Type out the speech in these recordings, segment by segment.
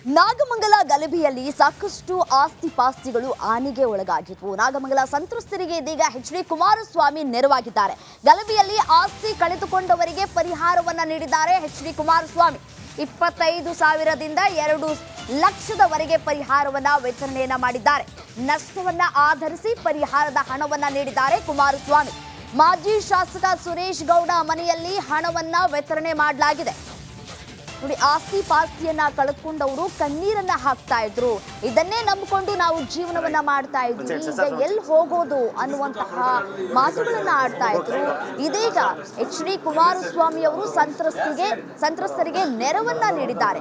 ನಾಗಮಂಗಲ ಗಲಭೆಯಲ್ಲಿ ಸಾಕಷ್ಟು ಆಸ್ತಿ ಪಾಸ್ತಿಗಳು ಹಾನಿಗೆ ಒಳಗಾಗಿದ್ವು. ನಾಗಮಂಗಲ ಸಂತ್ರಸ್ತರಿಗೆ ಇದೀಗ ಎಚ್ ಡಿ ಕುಮಾರಸ್ವಾಮಿ ನೆರವಾಗಿದ್ದಾರೆ. ಗಲಭೆಯಲ್ಲಿ ಆಸ್ತಿ ಕಳೆದುಕೊಂಡವರಿಗೆ ಪರಿಹಾರವನ್ನ ನೀಡಿದ್ದಾರೆ ಎಚ್ ಡಿ ಕುಮಾರಸ್ವಾಮಿ. 25,000ದಿಂದ 2 ಲಕ್ಷದವರೆಗೆ ಪರಿಹಾರವನ್ನ ವಿತರಣೆಯನ್ನ ಮಾಡಿದ್ದಾರೆ. ನಷ್ಟವನ್ನ ಆಧರಿಸಿ ಪರಿಹಾರದ ಹಣವನ್ನ ನೀಡಿದ್ದಾರೆ ಕುಮಾರಸ್ವಾಮಿ. ಮಾಜಿ ಶಾಸಕ ಸುರೇಶ್ ಗೌಡ ಮನೆಯಲ್ಲಿ ಹಣವನ್ನ ವಿತರಣೆ ಮಾಡಲಾಗಿದೆ. ನೋಡಿ, ಆಸ್ತಿ ಪಾಸ್ತಿಯನ್ನ ಕಳೆದುಕೊಂಡವರು ಕಣ್ಣೀರನ್ನ ಹಾಕ್ತಾ ಇದ್ರು. ಇದನ್ನೇ ನಂಬಿಕೊಂಡು ನಾವು ಜೀವನವನ್ನ ಮಾಡ್ತಾ ಇದ್ವಿ, ಈಗ ಎಲ್ಲಿ ಹೋಗೋದು ಅನ್ನುವಂತಹ ಮಾತುಗಳನ್ನ ಆಡ್ತಾ ಇದ್ರು. ಇದೀಗ ಎಚ್ ಡಿ ಕುಮಾರಸ್ವಾಮಿ ಅವರು ಸಂತ್ರಸ್ತರಿಗೆ ನೆರವನ್ನ ನೀಡಿದ್ದಾರೆ.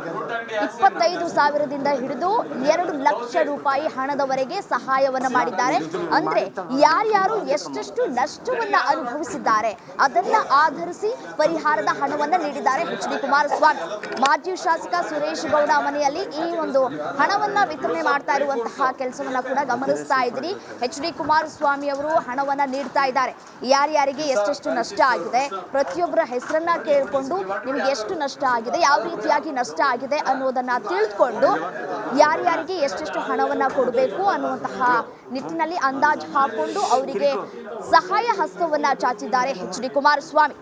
25,000ದಿಂದ ಹಿಡಿದು 2 ಲಕ್ಷ ರೂಪಾಯಿ ಹಣದವರೆಗೆ ಸಹಾಯವನ್ನ ಮಾಡಿದ್ದಾರೆ. ಅಂದ್ರೆ ಯಾರ್ಯಾರು ಎಷ್ಟೆಷ್ಟು ನಷ್ಟವನ್ನ ಅನುಭವಿಸಿದ್ದಾರೆ ಅದನ್ನ ಆಧರಿಸಿ ಪರಿಹಾರದ ಹಣವನ್ನ ನೀಡಿದ್ದಾರೆ ಎಚ್ ಡಿ ಕುಮಾರಸ್ವಾಮಿ. ಮಾಜಿ ಶಾಸಕ ಸುರೇಶ್ ಗೌಡ ಮನೆಯಲ್ಲಿ ಈ ಒಂದು ಹಣವನ್ನ ವಿತರಣೆ ಮಾಡ್ತಾ ಇರುವಂತಹ ಕೆಲಸವನ್ನ ಕೂಡ ಗಮನಿಸ್ತಾ ಇದ್ದೀರಿ. ಎಚ್ ಡಿ ಕುಮಾರಸ್ವಾಮಿ ಅವರು ಹಣವನ್ನ ನೀಡ್ತಾ ಇದ್ದಾರೆ. ಯಾರ್ಯಾರಿಗೆ ಎಷ್ಟೆಷ್ಟು ನಷ್ಟ ಆಗಿದೆ, ಪ್ರತಿಯೊಬ್ಬರ ಹೆಸರನ್ನ ಕೇಳಿಕೊಂಡು ನಿಮಗೆ ಎಷ್ಟು ನಷ್ಟ ಆಗಿದೆ, ಯಾವ ರೀತಿಯಾಗಿ ನಷ್ಟ ಆಗಿದೆ ಅನ್ನೋದನ್ನ ತಿಳಿದುಕೊಂಡು ಯಾರ್ಯಾರಿಗೆ ಎಷ್ಟೆಷ್ಟು ಹಣವನ್ನ ಕೊಡಬೇಕು ಅನ್ನುವಂತಹ ನಿಟ್ಟಿನಲ್ಲಿ ಅಂದಾಜು ಹಾಕೊಂಡು ಅವರಿಗೆ ಸಹಾಯ ಹಸ್ತವನ್ನ ಚಾಚಿದ್ದಾರೆ ಎಚ್ ಡಿ ಕುಮಾರಸ್ವಾಮಿ.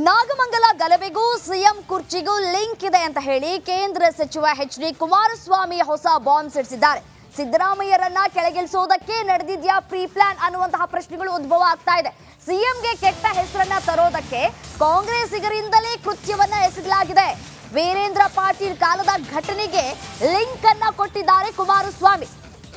ನಾಗಮಂಗಲ ಗಲಭೆಗೂ ಸಿಎಂ ಕುರ್ಚಿಗೂ ಲಿಂಕ್ ಇದೆ ಅಂತ ಹೇಳಿ ಕೇಂದ್ರ ಸಚಿವ ಎಚ್ ಡಿ ಕುಮಾರಸ್ವಾಮಿ ಹೊಸ ಬಾಂಬ್ ಸಿಡಿಸಿದ್ದಾರೆ. ಸಿದ್ದರಾಮಯ್ಯರನ್ನ ಕೆಳಗಿಳಿಸೋದಕ್ಕೆ ನಡೆದಿದ್ಯಾ ಪ್ರೀ ಪ್ಲಾನ್ ಅನ್ನುವಂತಹ ಪ್ರಶ್ನೆಗಳು ಉದ್ಭವ ಆಗ್ತಾ ಇದೆ. ಸಿಎಂಗೆ ಕೆಟ್ಟ ಹೆಸರನ್ನ ತರೋದಕ್ಕೆ ಕಾಂಗ್ರೆಸ್ಸಿಗರಿಂದಲೇ ಕೃತ್ಯವನ್ನ ಎಸಗಲಾಗಿದೆ. ವೀರೇಂದ್ರ ಪಾಟೀಲ್ ಕಾಲದ ಘಟನೆಗೆ ಲಿಂಕ್ ಅನ್ನ ಕೊಟ್ಟಿದ್ದಾರೆ ಕುಮಾರಸ್ವಾಮಿ.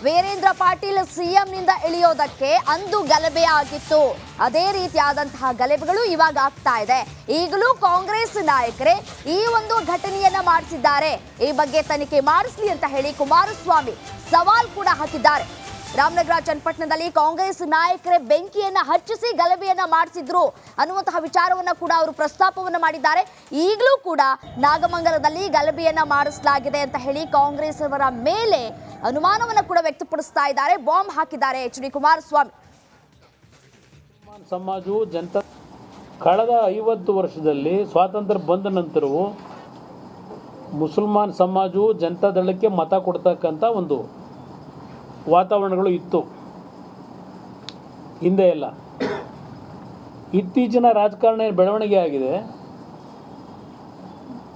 ವೀರೇಂದ್ರ ಪಾಟೀಲ್ ಸಿಎಂನಿಂದ ಇಳಿಯೋದಕ್ಕೆ ಅಂದು ಗಲಭೆ ಆಗಿತ್ತು. ಅದೇ ರೀತಿಯಾದಂತಹ ಗಲಭೆಗಳು ಇವಾಗ ಆಗ್ತಾ ಇದೆ. ಈಗಲೂ ಕಾಂಗ್ರೆಸ್ ನಾಯಕರೇ ಈ ಒಂದು ಘಟನೆಯನ್ನ ಮಾಡಿಸಿದ್ದಾರೆ. ಈ ಬಗ್ಗೆ ತನಿಖೆ ಮಾಡಿಸಲಿ ಅಂತ ಹೇಳಿ ಕುಮಾರಸ್ವಾಮಿ ಸವಾಲ್ ಕೂಡ ಹಾಕಿದ್ದಾರೆ. ರಾಮನಗರ ಚನ್ನಪಟ್ಟಣದಲ್ಲಿ ಕಾಂಗ್ರೆಸ್ ನಾಯಕರೇ ಬೆಂಕಿಯನ್ನ ಹಚ್ಚಿಸಿ ಗಲಭೆಯನ್ನ ಮಾಡಿಸಿದ್ರು ಅನ್ನುವಂತಹ ವಿಚಾರವನ್ನ ಕೂಡ ಅವರು ಪ್ರಸ್ತಾಪವನ್ನ ಮಾಡಿದ್ದಾರೆ. ಈಗಲೂ ಕೂಡ ನಾಗಮಂಗಲದಲ್ಲಿ ಗಲಭೆಯನ್ನ ಮಾಡಿಸಲಾಗಿದೆ ಅಂತ ಹೇಳಿ ಕಾಂಗ್ರೆಸ್ ಅವರ ಮೇಲೆ ಅನುಮಾನವನ್ನ ಕೂಡ ವ್ಯಕ್ತಪಡಿಸ್ತಾ ಇದ್ದಾರೆ. ಬಾಂಬ್ ಹಾಕಿದ್ದಾರೆ ಎಚ್ ಡಿ ಕುಮಾರಸ್ವಾಮಿ. ಸಮಾಜವು ಜನತಾ ಕಳೆದ 50 ವರ್ಷದಲ್ಲಿ ಸ್ವಾತಂತ್ರ್ಯ ಬಂದ ನಂತರವೂ ಮುಸಲ್ಮಾನ್ ಸಮಾಜವು ಜನತಾದಳಕ್ಕೆ ಮತ ಕೊಡ್ತಕ್ಕಂಥ ಒಂದು ವಾತಾವರಣಗಳು ಇತ್ತು ಹಿಂದೆ ಎಲ್ಲ. ಇತ್ತೀಚಿನ ರಾಜಕಾರಣ ಬೆಳವಣಿಗೆ ಆಗಿದೆ.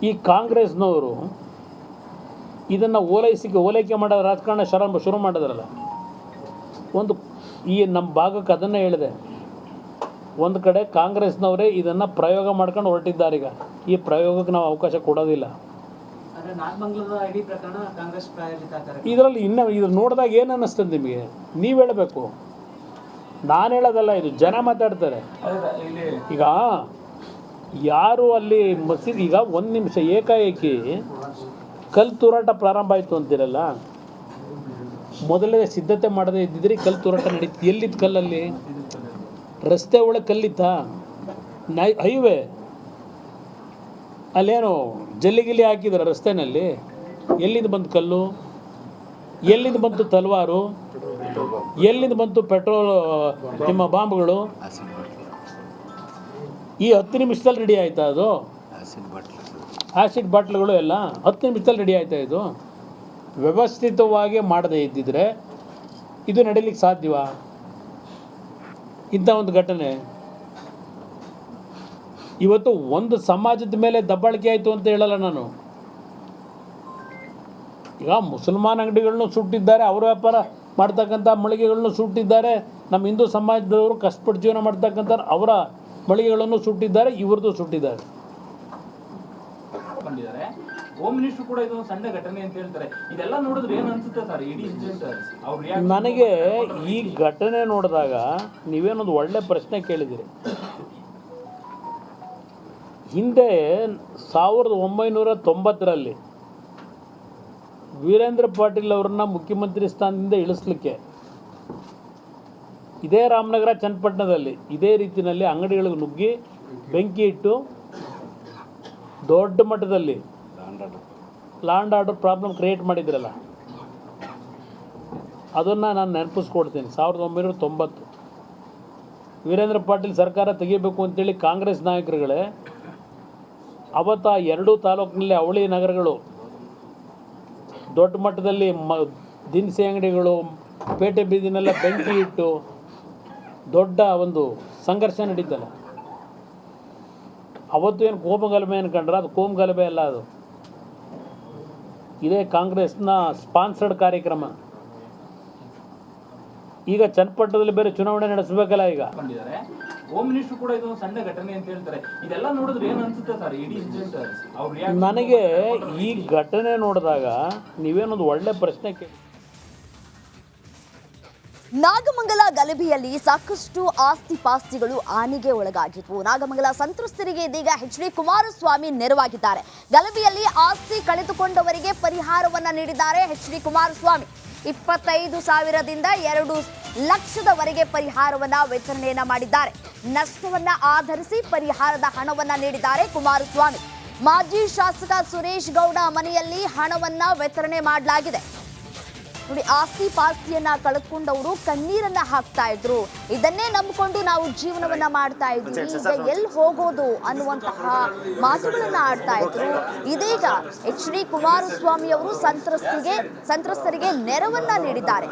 ಈ ಕಾಂಗ್ರೆಸ್ನವರು ಇದನ್ನು ಓಲೈಕೆ ಮಾಡೋ ರಾಜಕಾರಣ ಶುರು ಮಾಡಿದ್ರಲ್ಲ. ಒಂದು ಈ ನಮ್ಮ ಭಾಗಕ್ಕೆ ಅದನ್ನೇ ಹೇಳಿದೆ. ಒಂದು ಕಡೆ ಕಾಂಗ್ರೆಸ್ನವರೇ ಇದನ್ನು ಪ್ರಯೋಗ ಮಾಡ್ಕೊಂಡು ಹೊರಟಿದ್ದಾರೆ. ಈಗ ಈ ಪ್ರಯೋಗಕ್ಕೆ ನಾವು ಅವಕಾಶ ಕೊಡೋದಿಲ್ಲ. ಇದರಲ್ಲಿ ಇದು ನೋಡಿದಾಗ ಏನು ಅನ್ನಿಸ್ತದೆ ನಿಮಗೆ? ನೀವು ಹೇಳಬೇಕು, ನಾನು ಹೇಳೋದಲ್ಲ, ಇದು ಜನ ಮಾತಾಡ್ತಾರೆ. ಈಗ ಯಾರು ಅಲ್ಲಿ ಮಸೀದಿ, ಈಗ 1 ನಿಮಿಷ ಏಕಾಏಕಿ ಕಲ್ಲು ತೂರಾಟ ಪ್ರಾರಂಭ ಆಯಿತು ಅಂತೀರಲ್ಲ, ಮೊದಲೇ ಸಿದ್ಧತೆ ಮಾಡದೇ ಇದ್ದಿದ್ರೆ ಕಲ್ಲು ತೂರಾಟ ನಡೀತು. ಎಲ್ಲಿತ್ತು ಕಲ್ಲಲ್ಲಿ? ರಸ್ತೆ ಒಳಗೆ ಕಲ್ಲಿತ್ತ? ಹೈವೇ ಅಲ್ಲೇನು ಜಲ್ಲಿಗಿಲ್ಲಿ ಹಾಕಿದ್ದಾರೆ ರಸ್ತೆಯಲ್ಲಿ? ಎಲ್ಲಿಂದ ಬಂತು ಕಲ್ಲು? ಎಲ್ಲಿಂದ ಬಂತು ತಲವಾರು? ಎಲ್ಲಿಂದ ಬಂತು ಪೆಟ್ರೋಲ್ ನಿಮ್ಮ ಬಾಂಬ್ಗಳು? ಈ 10 ನಿಮಿಷದಲ್ಲಿ ರೆಡಿ ಆಯ್ತಾ? ಅದು ಆ್ಯಸಿಡ್ ಬಾಟ್ಲುಗಳು ಎಲ್ಲ 10 ನಿಮಿಷದಲ್ಲಿ ರೆಡಿ ಆಯ್ತಾ? ಇದು ವ್ಯವಸ್ಥಿತವಾಗಿ ಮಾಡದೇ ಇದ್ದಿದ್ರೆ ಇದು ನಡೀಲಿಕ್ಕೆ ಸಾಧ್ಯವಾ? ಇಂಥ ಒಂದು ಘಟನೆ ಇವತ್ತು ಒಂದು ಸಮಾಜದ ಮೇಲೆ ದಬ್ಬಾಳಿಕೆ ಆಯಿತು ಅಂತ ಹೇಳಲ್ಲ ನಾನು. ಈಗ ಮುಸಲ್ಮಾನ್ ಅಂಗಡಿಗಳನ್ನೂ ಸುಟ್ಟಿದ್ದಾರೆ, ಅವ್ರ ವ್ಯಾಪಾರ ಮಾಡ್ತಕ್ಕಂಥ ಮಳಿಗೆಗಳನ್ನು ಸುಟ್ಟಿದ್ದಾರೆ. ನಮ್ಮ ಹಿಂದೂ ಸಮಾಜದವರು ಕಷ್ಟಪಟ್ಟು ಜೀವನ ಮಾಡ್ತಕ್ಕಂಥ ಅವರ ಮಳಿಗೆಗಳನ್ನು ಸುಟ್ಟಿದ್ದಾರೆ, ಇವ್ರದ್ದು ಸುಟ್ಟಿದ್ದಾರೆ. ಹೋಮ್ ಮಿನಿಸ್ಟರ್ ಕೂಡ ಇದು ಸಣ್ಣ ಘಟನೆ ಅಂತ ಹೇಳ್ತಾರೆ. ಇದೆಲ್ಲ ನೋಡಿದ್ರೆ ಏನು ಅನ್ಸುತ್ತೆ ಸರ್ ಇಡೀ ಇನ್ಸಿಡೆಂಟ್? ನನಗೆ ಈ ಘಟನೆ ನೋಡಿದಾಗ ನೀವೇನೊಂದು ಒಳ್ಳೆ ಪ್ರಶ್ನೆ ಕೇಳಿದಿರಿ. ಹಿಂದೆ 1990ರಲ್ಲಿ ವೀರೇಂದ್ರ ಪಾಟೀಲ್ ಅವರನ್ನ ಮುಖ್ಯಮಂತ್ರಿ ಸ್ಥಾನದಿಂದ ಇಳಿಸ್ಲಿಕ್ಕೆ ಇದೇ ರಾಮನಗರ ಚನ್ನಪಟ್ಟಣದಲ್ಲಿ ಇದೇ ರೀತಿಯಲ್ಲಿ ಅಂಗಡಿಗಳಿಗೆ ನುಗ್ಗಿ ಬೆಂಕಿ ಇಟ್ಟು ದೊಡ್ಡ ಮಟ್ಟದಲ್ಲಿ ಲ್ಯಾಂಡ್ ಆರ್ಡರ್ ಪ್ರಾಬ್ಲಮ್ ಕ್ರಿಯೇಟ್ ಮಾಡಿದ್ರಲ್ಲ. ಅದನ್ನು ನಾನು ನೆನಪಿಸ್ಕೊಡ್ತೀನಿ. 1990 ವೀರೇಂದ್ರ ಪಾಟೀಲ್ ಸರ್ಕಾರ ತೆಗಿಬೇಕು ಅಂತೇಳಿ ಕಾಂಗ್ರೆಸ್ ನಾಯಕರುಗಳೇ ಅವತ್ತು ಆ 2 ತಾಲೂಕಿನಲ್ಲಿ ಅವಳಿ ನಗರಗಳು ದೊಡ್ಡ ಮಟ್ಟದಲ್ಲಿ ದಿನಸಿ ಅಂಗಡಿಗಳು ಪೇಟೆ ಬೀದಿನೆಲ್ಲ ಬೆಂಕಿ ಇಟ್ಟು ದೊಡ್ಡ ಒಂದು ಸಂಘರ್ಷ ನಡೀತಲ್ಲ. ಅವತ್ತು ಏನು ಕೋಮುಗಲಭೆ ಅನ್ಕೊಂಡ್ರೆ ಅದು ಕೋಮುಗಲಭೆ ಅಲ್ಲ, ಅದು ಇದೇ ಕಾಂಗ್ರೆಸ್ನ ಸ್ಪಾನ್ಸರ್ಡ್ ಕಾರ್ಯಕ್ರಮ. ಈಗ ಚನ್ನಪಟ್ಟಣದಲ್ಲಿ ಬೇರೆ ಚುನಾವಣೆ ನಡೆಸಬೇಕಲ್ಲ. ಈಗ ಹೋಮ್ ಮಿನಿಸ್ಟರ್ ಕೂಡ ಇದೊಂದು ಸಣ್ಣ ಘಟನೆ ಅಂತ ಹೇಳ್ತಾರೆ. ಇದೆಲ್ಲ ನೋಡಿದ್ರೆ ಏನು ಅನ್ಸುತ್ತೆ ಸರ್ ಇಡೀ ಇನ್ಸಿಡೆಂಟ್? ನನಗೆ ಈ ಘಟನೆ ನೋಡಿದಾಗ ನೀವೇನೊಂದು ಒಳ್ಳೆ ಪ್ರಶ್ನೆ ಕೇಳಿ. ನಾಗಮಂಗಲ ಗಲಭೆಯಲ್ಲಿ ಸಾಕಷ್ಟು ಆಸ್ತಿ ಪಾಸ್ತಿಗಳು ಹಾನಿಗೆ ಒಳಗಾಗಿದ್ವು. ನಾಗಮಂಗಲ ಸಂತ್ರಸ್ತರಿಗೆ ಇದೀಗ HD ಕುಮಾರಸ್ವಾಮಿ ನೆರವಾಗಿದ್ದಾರೆ. ಗಲಭೆಯಲ್ಲಿ ಆಸ್ತಿ ಕಳೆದುಕೊಂಡವರಿಗೆ ಪರಿಹಾರವನ್ನ ನೀಡಿದ್ದಾರೆ HD ಕುಮಾರಸ್ವಾಮಿ. 25,000ದಿಂದ 2 ಲಕ್ಷದವರೆಗೆ ಪರಿಹಾರವನ್ನ ವಿತರಣೆಯನ್ನ ಮಾಡಿದ್ದಾರೆ. ನಷ್ಟವನ್ನ ಆಧರಿಸಿ ಪರಿಹಾರದ ಹಣವನ್ನ ನೀಡಿದ್ದಾರೆ ಕುಮಾರಸ್ವಾಮಿ. ಮಾಜಿ ಶಾಸಕ ಸುರೇಶ್ ಗೌಡ ಮನೆಯಲ್ಲಿ ಹಣವನ್ನ ವಿತರಣೆ ಮಾಡಲಾಗಿದೆ. ನೋಡಿ, ಆಸ್ತಿ ಪಾಸ್ತಿಯನ್ನ ಕಳೆದುಕೊಂಡವರು ಕಣ್ಣೀರನ್ನ ಹಾಕ್ತಾ ಇದ್ರು. ಇದನ್ನೇ ನಂಬಿಕೊಂಡು ನಾವು ಜೀವನವನ್ನ ಮಾಡ್ತಾ ಇದ್ವಿ, ಈಗ ಎಲ್ಲಿ ಹೋಗೋದು ಅನ್ನುವಂತಹ ಮಾತುಗಳನ್ನ ಆಡ್ತಾ ಇದ್ರು. ಇದೀಗ HD ಕುಮಾರಸ್ವಾಮಿ ಅವರು ಸಂತ್ರಸ್ತರಿಗೆ ನೆರವನ್ನ ನೀಡಿದ್ದಾರೆ.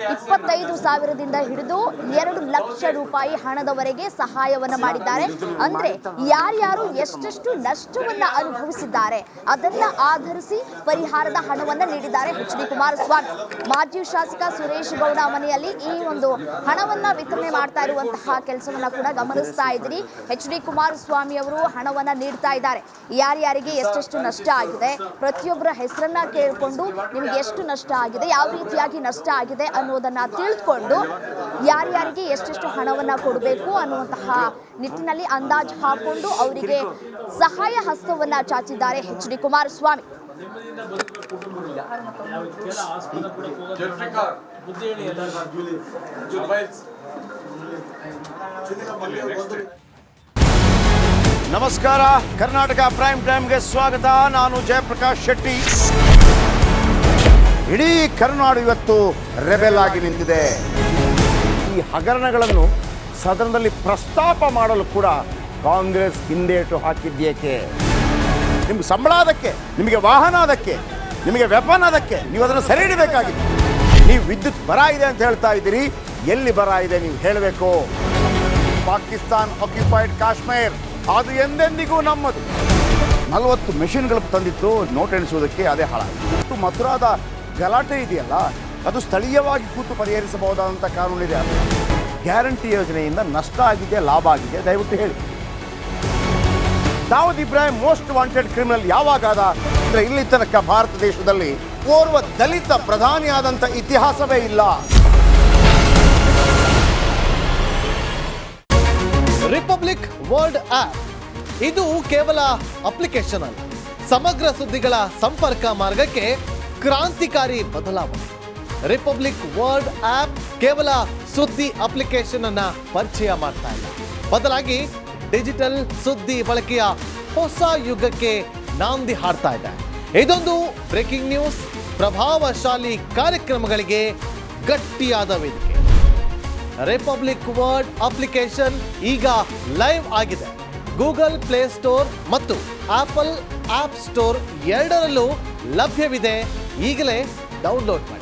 25,000ದಿಂದ ಹಿಡಿದು 2 ಲಕ್ಷ ರೂಪಾಯಿ ಹಣದವರೆಗೆ ಸಹಾಯವನ್ನ ಮಾಡಿದ್ದಾರೆ. ಅಂದ್ರೆ ಯಾರ್ಯಾರು ಎಷ್ಟೆಷ್ಟು ನಷ್ಟವನ್ನ ಅನುಭವಿಸಿದ್ದಾರೆ ಅದನ್ನ ಆಧರಿಸಿ ಪರಿಹಾರದ ಹಣವನ್ನ ನೀಡಿದ್ದಾರೆ HD ಕುಮಾರಸ್ವಾಮಿ. ಮಾಜಿ ಶಾಸಕ ಸುರೇಶ್ ಗೌಡ ಮನೆಯಲ್ಲಿ ಈ ಒಂದು ಹಣವನ್ನ ವಿತರಣೆ ಮಾಡ್ತಾ ಇರುವಂತಹ ಕೆಲಸವನ್ನ ಕೂಡ ಗಮನಿಸ್ತಾ ಇದ್ದೀರಿ. HD ಕುಮಾರಸ್ವಾಮಿ ಅವರು ಹಣವನ್ನ ನೀಡ್ತಾ ಇದ್ದಾರೆ. ಯಾರ್ಯಾರಿಗೆ ಎಷ್ಟೆಷ್ಟು ನಷ್ಟ ಆಗಿದೆ, ಪ್ರತಿಯೊಬ್ಬರ ಹೆಸರನ್ನ ಕೇಳಿಕೊಂಡು ನಿಮಗೆ ಎಷ್ಟು ನಷ್ಟ ಆಗಿದೆ, ಯಾವ ರೀತಿಯಾಗಿ ನಷ್ಟ ಆಗಿದೆ ಅನ್ನೋದನ್ನ ತಿಳಿದುಕೊಂಡು ಯಾರ್ಯಾರಿಗೆ ಎಷ್ಟೆಷ್ಟು ಹಣವನ್ನ ಕೊಡಬೇಕು ಅನ್ನುವಂತಹ ನಿಟ್ಟಿನಲ್ಲಿ ಅಂದಾಜು ಹಾಕೊಂಡು ಅವರಿಗೆ ಸಹಾಯ ಹಸ್ತವನ್ನ ಚಾಚಿದ್ದಾರೆ HD ಕುಮಾರಸ್ವಾಮಿ. ನಮಸ್ಕಾರ, ಕರ್ನಾಟಕ ಪ್ರೈಮ್ ಟೈಮ್ಗೆ ಸ್ವಾಗತ. ನಾನು ಜಯಪ್ರಕಾಶ್ ಶೆಟ್ಟಿ. ಇಡೀ ಕರ್ನಾಡು ಇವತ್ತು ರೆಬೆಲ್ ಆಗಿ ನಿಂತಿದೆ. ಈ ಹಗರಣಗಳನ್ನು ಸದನದಲ್ಲಿ ಪ್ರಸ್ತಾಪ ಮಾಡಲು ಕೂಡ ಕಾಂಗ್ರೆಸ್ ಹಿಂದೇಟು ಹಾಕಿದ್ದೇಕೆ? ನಿಮ್ಗೆ ಸಂಬಳ ಅದಕ್ಕೆ, ನಿಮಗೆ ವಾಹನ ಅದಕ್ಕೆ, ನಿಮಗೆ ವೆಪನ್ ಅದಕ್ಕೆ, ನೀವು ಅದನ್ನು ಸೆರೆ ಹಿಡಿಬೇಕಾಗಿತ್ತು. ನೀವು ವಿದ್ಯುತ್ ಬರ ಇದೆ ಅಂತ ಹೇಳ್ತಾ ಇದ್ದೀರಿ, ಎಲ್ಲಿ ಬರ ಇದೆ ನೀವು ಹೇಳಬೇಕು. ಪಾಕಿಸ್ತಾನ್ ಆಕ್ಯುಪೈಡ್ ಕಾಶ್ಮೀರ್ ಅದು ಎಂದೆಂದಿಗೂ ನಮ್ಮದು. 40 ಮೆಷಿನ್ಗಳು ತಂದಿತ್ತು ನೋಟ್ ಎಣಿಸುವುದಕ್ಕೆ, ಅದೇ ಹಾಳಾಯಿತು. ಮಥುರಾದ ಗಲಾಟೆ ಇದೆಯಲ್ಲ, ಅದು ಸ್ಥಳೀಯವಾಗಿ ಕೂತು ಪರಿಹರಿಸಬಹುದಾದಂಥ ಕಾನೂನಿದೆ. ಗ್ಯಾರಂಟಿ ಯೋಜನೆಯಿಂದ ನಷ್ಟ ಆಗಿದೆ, ಲಾಭ ಆಗಿದೆ, ದಯವಿಟ್ಟು ಹೇಳಿ. Dawood Ibrahim most wanted criminal ಯಾವಾಗಾದ ಅಂದರೆ ಇಲ್ಲಿ ತನಕ ಭಾರತ ದೇಶದಲ್ಲಿ ಓರ್ವ ದಲಿತ ಪ್ರಧಾನಿಯಾದಂಥ ಇತಿಹಾಸವೇ ಇಲ್ಲ. ರಿಪಬ್ಲಿಕ್ ವರ್ಲ್ಡ್ ಆಪ್ ಇದು ಕೇವಲ ಅಪ್ಲಿಕೇಶನ್ ಅಲ್ಲ, ಸಮಗ್ರ ಸುದ್ದಿಗಳ ಸಂಪರ್ಕ ಮಾರ್ಗಕ್ಕೆ ಕ್ರಾಂತಿಕಾರಿ ಬದಲಾವಣೆ. ರಿಪಬ್ಲಿಕ್ ವರ್ಲ್ಡ್ ಆಪ್ ಕೇವಲ ಸುದ್ದಿ ಅಪ್ಲಿಕೇಶನ್ ಅನ್ನ ಪರಿಚಯ ಮಾಡ್ತಾ ಇಲ್ಲ, ಬದಲಾಗಿ ಡಿಜಿಟಲ್ ಸುದ್ದಿ ಬಳಕೆಯ ಹೊಸ ಯುಗಕ್ಕೆ ನಾಂದಿ ಹಾಡ್ತಾ ಇದೆ. ಇದೊಂದು ಬ್ರೇಕಿಂಗ್ ನ್ಯೂಸ್, ಪ್ರಭಾವಶಾಲಿ ಕಾರ್ಯಕ್ರಮಗಳಿಗೆ ಗಟ್ಟಿಯಾದ ವೇದಿಕೆ. ರಿಪಬ್ಲಿಕ್ ವರ್ಲ್ಡ್ ಅಪ್ಲಿಕೇಶನ್ ಈಗ ಲೈವ್ ಆಗಿದೆ. ಗೂಗಲ್ ಪ್ಲೇ ಸ್ಟೋರ್ ಮತ್ತು ಆಪಲ್ ಆಪ್ ಸ್ಟೋರ್ ಎರಡರಲ್ಲೂ ಲಭ್ಯವಿದೆ. ಈಗಲೇ ಡೌನ್ಲೋಡ್ ಮಾಡಿ.